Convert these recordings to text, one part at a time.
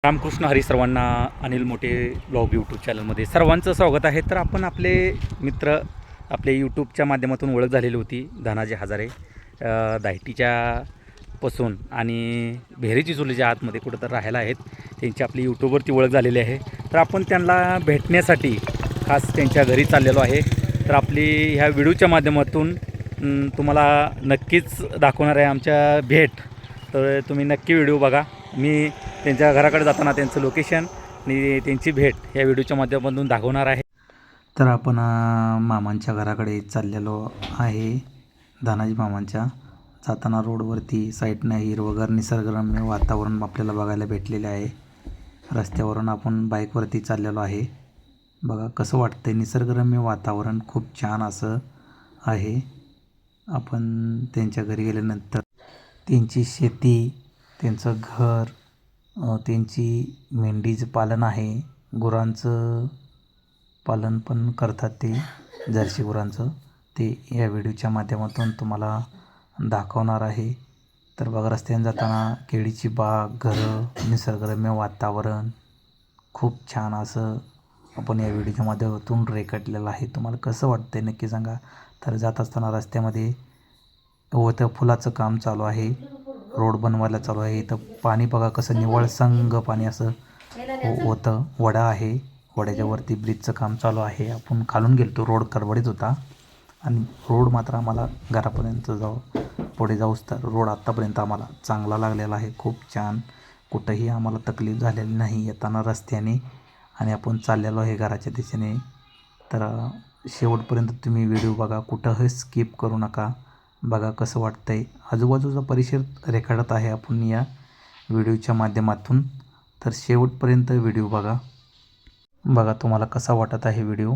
रामकृष्ण हरी सर्वांना अनिल मोठे blog YouTube चॅनलमध्ये सर्वांचं स्वागत आहे. तर आपण आपले मित्र आपले यूट्यूबच्या माध्यमातून ओळख झालेली होती धनाजी हजारे दायटीच्या पासून आणि भेरीची चुलीच्या आतमध्ये कुठं तर राहायला आहेत. त्यांची आपली यूट्यूबवरती ओळख झालेली आहे. तर आपण त्यांना भेटण्यासाठी खास त्यांच्या घरी चाललेलो आहे. तर आपली ह्या व्हिडिओच्या माध्यमातून तुम्हाला नक्कीच दाखवणार आहे आमच्या भेट. तर तुम्ही नक्की व्हिडिओ बघा. मी त्यांच्या घराकडे जाताना त्यांचं लोकेशन आणि त्यांची भेट या व्हिडिओच्या माध्यमातून दाखवणार आहे. तर आपण मामांच्या घराकडे चाललेलो आहे. धनाजी मामांच्या जाताना रोडवरती साईडनं हिरवगार निसर्गरम्य वातावरण आपल्याला बघायला भेटलेले आहे. रस्त्यावरून आपण बाईकवरती चाललेलो आहे. बघा कसं वाटतं, निसर्गरम्य वातावरण खूप छान असं आहे. आपण त्यांच्या घरी गेल्यानंतर त्यांची शेती, त्यांचं घर, त्यांची मेंढीचं पालन आहे, गुरांचं पालन पण करतात ते, जर्सी गुरांचं. ते या व्हिडिओच्या माध्यमातून तुम्हाला दाखवणार आहे. तर बघा रस्त्याने जाताना केळीची बाग, घरं, निसर्गरम्य वातावरण खूप छान असं आपण या व्हिडिओच्या माध्यमातून रेखाटलेलं आहे. तुम्हाला कसं वाटतं आहे नक्की सांगा. तर जात असताना रस्त्यामध्ये त्या फुलाचं काम चालू आहे, रोड बनवायला चालू आहे. इथं पाणी बघा कसं निव्वळसंग पाणी असं होतं. वडा आहे, वड्याच्या वरती ब्रिजचं काम चालू आहे. आपण खालून गेलो, रोड करबडीत होता आणि रोड मात्र आम्हाला घरापर्यंत पुढे जाऊस तर रोड आत्तापर्यंत आम्हाला चांगला लागलेला आहे. खूप छान, कुठंही आम्हाला तकलीफ झालेली नाही येताना रस्त्याने. आणि आपण चाललेलो आहे घराच्या दिशेने. तर शेवटपर्यंत तुम्ही व्हिडिओ बघा, कुठंही स्किप करू नका. बघा कसं वाटतं आहे, आजूबाजूचा परिसर रेखाटत आहे आपण या व्हिडिओच्या माध्यमातून. तर शेवटपर्यंत व्हिडिओ बघा. बघा तुम्हाला कसा वाटत आहे व्हिडिओ.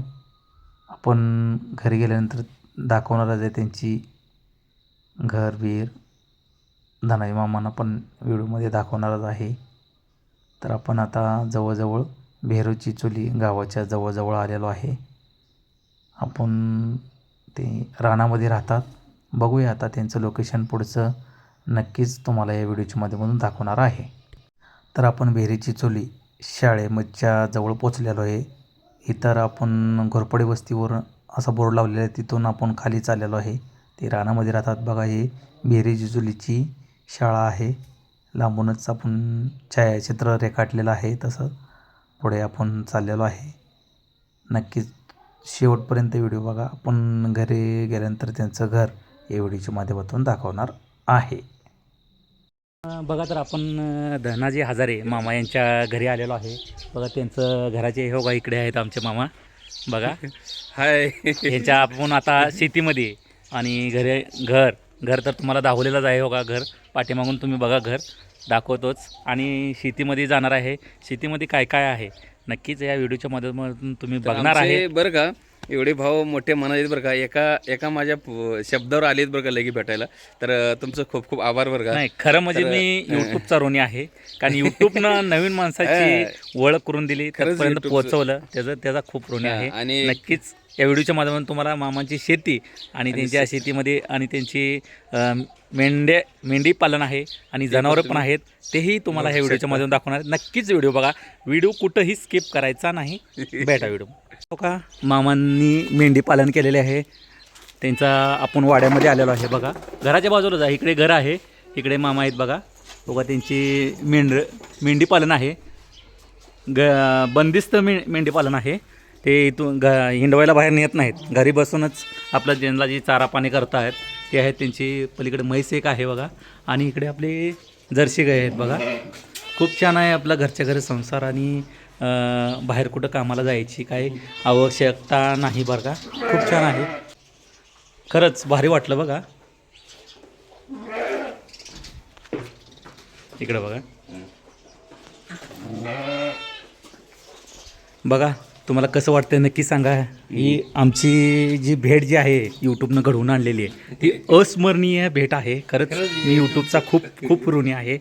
आपण घरी गेल्यानंतर दाखवणारच आहे त्यांची घरबीर. धनाजी मामांना पण व्हिडिओमध्ये दाखवणारच आहे. तर आपण आता जवळजवळ भेरूची चुली गावाच्या जवळजवळ आलेलो आहे. आपण ते रानामध्ये राहतात. बघूया आता त्यांचं लोकेशन पुढचं नक्कीच तुम्हाला या व्हिडिओच्या माध्यमातून दाखवणार आहे. तर आपण भेरीची चुली शाळेच्या जवळ पोचलेलो आहे. इतर आपण घोरपडे वस्तीवर असा बोर्ड लावलेला आहे, तिथून आपण खाली चाललेलो आहे. ते रानामध्ये राहतात. बघा ही भेरीची चुलीची शाळा आहे. लांबूनच आपण छायाचित्र रेखाटलेलं आहे. तसं पुढे आपण चाललेलो आहे. नक्कीच शेवटपर्यंत व्हिडिओ बघा. आपण घरी गेल्यानंतर त्यांचं घर या व्हिडिओच्या माध्यमातून दाखवणार आहे. बघा तर आपण धनाजी हजारे मामा यांच्या घरी आलेलो आहे. बघा त्यांचं घराचे हो का इकडे आहेत आमचे मामा. बघा हाय. यांच्या आपण आता शेतीमध्ये आणि घर तर तुम्हाला दाखवलेलंच आहे. हो का घर पाठीमागून तुम्ही बघा, घर दाखवतोच. आणि शेतीमध्ये जाणार आहे. शेतीमध्ये काय काय आहे नक्कीच या व्हिडिओच्या माध्यमातून तुम्ही बघणार आहे बरं का. एवढे भाव मोठे मनात बरं का. एका माझ्या शब्दावर आलेत बरं का लगी भेटायला. तर तुमचं खूप खूप आभार बरं का. नाही, खरं म्हणजे मी यूट्यूबचा ऋणी आहे. कारण यूट्यूबनं नवीन माणसाची ओळख करून दिली, त्यापर्यंत पोहोचवलं, त्याचा खूप ऋणी आहे. आणि नक्कीच या व्हिडिओच्या माध्यमातून तुम्हाला मामांची शेती आणि त्यांच्या शेतीमध्ये आणि त्यांची मेंढी पालन आहे आणि जनावरं पण आहेत, तेही तुम्हाला ह्या व्हिडिओच्या माध्यमातून दाखवणार. नक्कीच व्हिडिओ बघा. व्हिडिओ कुठंही स्किप करायचा नाही. भेटा व्हिडिओ. हो का, मामांनी मेंढी पालन केलेले आहे. त्यांचा आपण वाड्यामध्ये आलेलो आहे. बघा घराच्या बाजूला जा, इकडे घर आहे, इकडे मामा आहेत. बघा बघा त्यांची मेंढी पालन आहे. बंदिस्त मेंढी पालन आहे. ते इथून हिंडवायला बाहेर नेत नाहीत, घरी बसूनच आपलं ज्यांना जी चारा पाणी करतायत ते आहेत. त्यांची पलीकडे म्हैस एक आहे बघा. आणि इकडे आपले जर्सी गाय आहेत. बघा खूप छान आहे आपला घरच्या घरी संसार. आणि बाहेर कुठं कामाला जायची काही आवश्यकता नाही बरं का. खूप छान आहे, खरंच भारी वाटलं. बघा इकडं बघा. बघा तुम्हाला कसं वाटतं नक्की सांगा. ही आमची जी भेट जी आहे यूट्यूबनं घडवून आणलेली आहे, ती अस्मरणीय भेट आहे. खरंच मी यूट्यूबचा खूप ऋणी आहे.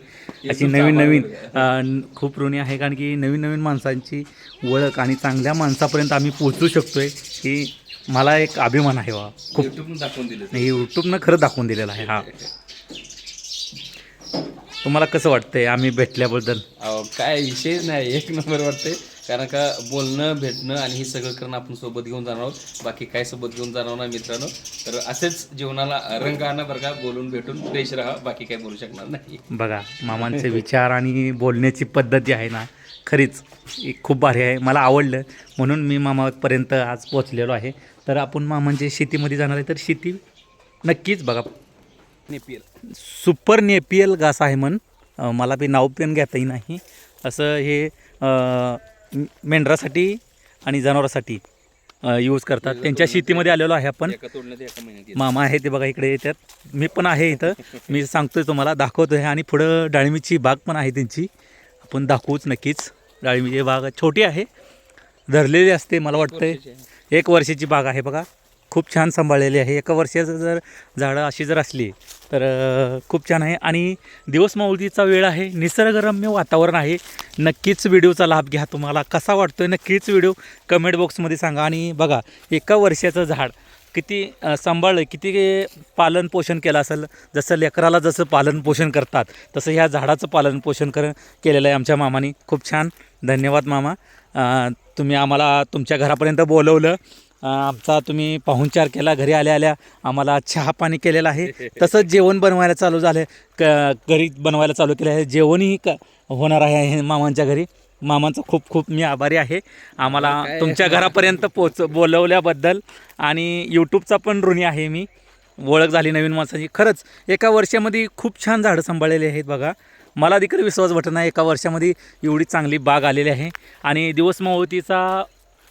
अशी नवीन खूप ऋणी आहे. कारण की नवीन माणसांची ओळख आणि चांगल्या माणसापर्यंत आम्ही पोहोचू शकतो आहे, की मला एक अभिमान आहे. वा खूप यूट्यूबनं खरं दाखवून दिलेलं आहे. हां तुम्हाला कसं वाटतंय आम्ही भेटल्याबद्दल? अहो, काय विषयच नाही, एक नंबर वाटते. कारण का बोलणं भेटणं आणि हे सगळं करणं आपण सोबत घेऊन जाणार आहोत. बाकी काय सोबत घेऊन जाणार नाही मित्रांनो. तर असेच जीवनाला रंग आणा बरं का, बोलून भेटून फ्रेश राहा, बाकी काय बोलू शकणार नाही. बघा मामांचे विचार आणि बोलण्याची पद्धत जी आहे ना, खरीच खूप भारी आहे. मला आवडलं म्हणून मी मामापर्यंत आज पोचलेलो आहे. तर आपण मामांच्या शेतीमध्ये जाणार आहे, तर शेती नक्कीच बघा. नेपियर सुपर नेपियल घास आहे मला बी नाव पण घेता येईल नाही. असं हे मेंढरासाठी आणि जनावरांसाठी यूज करतात. त्यांच्या शेतीमध्ये आलेलो आहे आपण. एका तोडण्यात एका महिन्यात मामा आहे ते बघा इकडे येतात. मी पण आहे इथं. मी सांगतोय तुम्हाला, दाखवतोय. आणि पुढं डाळिंबीची बाग पण आहे त्यांची, आपण दाखवूच नक्कीच. डाळिंबीची बाग छोटी आहे, धरलेली असते. मला वाटतंय 1 वर्षाची बाग आहे बघा. खूप छान सांभाळलेली आहे. 1 वर्षाचं जर झाडं अशी जर असली तर खूप छान आहे. आणि दिवस मावळतीचा वेळ आहे, निसर्गरम्य वातावरण आहे. नक्कीच व्हिडिओचा लाभ घ्या. तुम्हाला कसा वाटतो आहे नक्कीच व्हिडिओ कमेंट बॉक्समध्ये सांगा. आणि बघा 1 वर्षाचं झाड किती सांभाळलं, किती पालन पोषण केलं असेल. जसं लेकराला जसं पालन पोषण करतात तसं ह्या झाडाचं पालन पोषण केलेलं आहे आमच्या मामाने. खूप छान. धन्यवाद मामा. तुम्ही आम्हाला तुमच्या घरापर्यंत बोलवलं. आमचा तुम्ही पाहुणचार केला. घरी आल्या आम्हाला चहा पाणी केलेलं आहे. तसंच जेवण बनवायला चालू झालं. घरी बनवायला चालू केलं आहे. जेवणही होणार आहे मामांच्या घरी. मामांचं खूप खूप मी आभारी आहे आम्हाला तुमच्या घरापर्यंत बोलवल्याबद्दल. आणि यूट्यूबचा पण ऋणी आहे मी. ओळख झाली नवीन माणसाची. खरंच 1 वर्षामध्ये खूप छान झाडं सांभाळलेली आहेत बघा. मला देखील विश्वास वाटत नाही 1 वर्षामध्ये एवढी चांगली बाग आलेली आहे. आणि दिवस मावळतीचा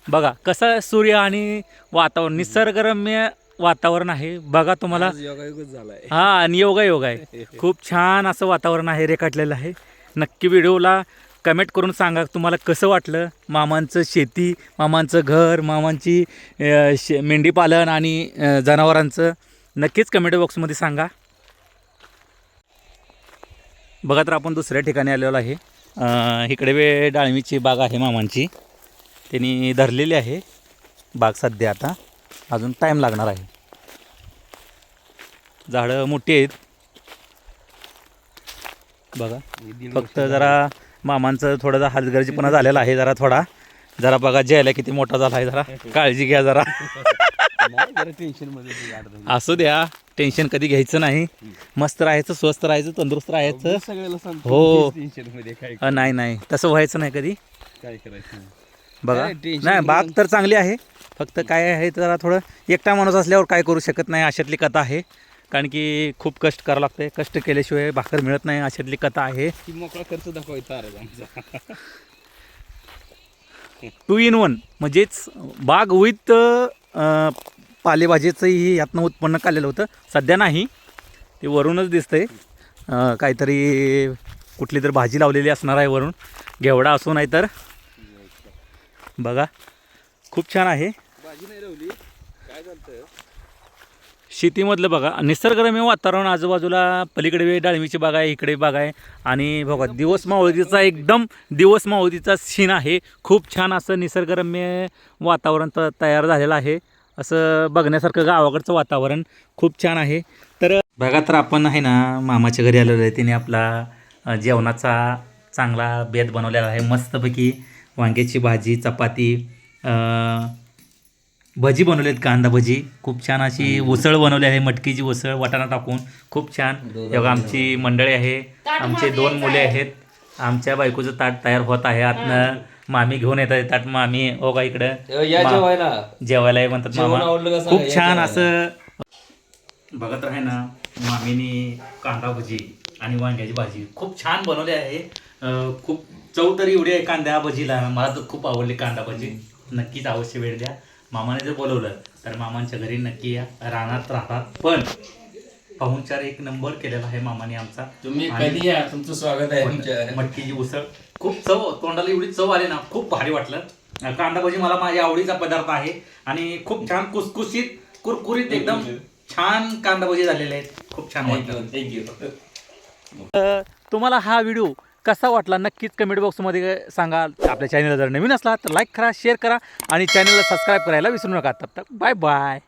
बघा कसं सूर्य आणि वातावरण, निसर्गरम्य वातावरण आहे बघा तुम्हाला. योगायोगच झालाय. हां, आणि योगायोग आहे. खूप छान असं वातावरण आहे, रेखाटलेलं आहे. नक्की व्हिडिओला कमेंट करून सांगा तुम्हाला कसं वाटलं. मामांचं शेती, मामांचं घर, मामांची मेंढीपालन आणि जनावरांचं नक्कीच कमेंट बॉक्समध्ये सांगा. बघा तर आपण दुसऱ्या ठिकाणी आलेलो आहे. इकडे डाळिंबीची बाग आहे मामांची. त्यांनी धरलेली आहे बाग सध्या. आता अजून टाईम लागणार आहे. झाडं मोठी आहेत बघा. फक्त जरा मामांचं थोडं हलगर्जीपणा झालेला आहे. जरा बघा ज्याला किती मोठा झाला आहे. जरा काळजी घ्या जरा. टेन्शन मध्ये असू द्या, टेन्शन कधी घ्यायचं नाही. मस्त राहायचं, स्वस्त राहायचं, तंदुरुस्त राहायचं. सगळ्याला सांगतो हो. टेन्शन मध्ये काय नाही तसं व्हायचं नाही कधी. काय करायचं बघा काय tension नाही, बाग घेऊन- तर चांगली आहे. फक्त काय आहे जरा थोडं एकटा माणूस असल्यावर काय करू शकत नाही, अशातली कथा आहे. कारण की खूप कष्ट करावं लागते. कष्ट केल्याशिवाय भाकर मिळत नाही, अशातली कथा आहे. ती मोकळा खर्च दाखवायचा आमचा. 2 in 1 म्हणजेच बाग विथ पालेभाजीचंही यातनं उत्पन्न काढलेलं होतं. सध्या नाही, ते वरूनच दिसतंय. काहीतरी कुठली तर भाजी लावलेली असणार आहे वरून. घेवडा असो नाही तर. बघा खूप छान आहे भाजी नाही रवली काय झालं. शेतीमधलं. बघा निसर्गरम्य वातावरण. आजूबाजूला पलीकडे डाळिंबीची बाग आहे, इकडे बाग आहे. आणि बघा दिवस मावळतीचा एकदम दिवस मावळतीचा सीन आहे. खूप छान असं निसर्गरम्य वातावरण तयार झालेलं आहे. असं बघण्यासारखं गावाकडचं वातावरण खूप छान आहे. तर बघा तर आपण आहे ना मामाच्या घरी आलेलो आहे. तिने आपला जेवणाचा चांगला बेत बनवलेला आहे. मस्तपैकी वांग्याची भाजी, चपाती, भजी बनवलेत, कांदा भजी. खूप छान अशी उसळ बनवली आहे, मटकीची उसळ वाटाणा टाकून. खूप छान. बघा आमची मंडळी आहे, आमचे 2 मुले आहेत. आमच्या बायकोचं ताट तयार होत आहे. आतनं मामी घेऊन येत आहे ताट. मामी हो का इकडं या जेवायला जेवायला म्हणतात जेवण मामा. आवडलं का खूप सांगा, छान या असं बघत आहे ना. मामीने कांदा भजी आणि वांग्याची भाजी खूप छान बनवली आहे. खूप चव तरी एवढी आहे कांदा भजीला. मला तर खूप आवडली कांदा भजी. नक्कीच अवश्य वेळ द्या. मामाने जर बोलवलं तर मामांच्या घरी नक्की या. रानात राहतात पण पाहुणचार 1 नंबर केलेला आहे मामाने आमचा. तुम्ही कधी या, तुमचं स्वागत आहे तुमच्या. मटकीची उसळ खूप चव, तोंडाला एवढी चव आली ना, खूप भारी वाटलं. कांदा भजी मला माझ्या आवडीचा पदार्थ आहे. आणि खूप छान कुसकुशीत कुरकुरीत एकदम छान कांदा भजी झालेले आहेत. खूप छान वाटलं. थँक्यू. तुम्हाला हा व्हिडिओ कसा वाटला नक्कीच कमेंट बॉक्समध्ये सांगा. आपल्या चॅनलला जर नवीन असला तर लाईक करा, शेअर करा आणि चॅनलला सबस्क्राईब करायला विसरू नका. तब तक बाय बाय.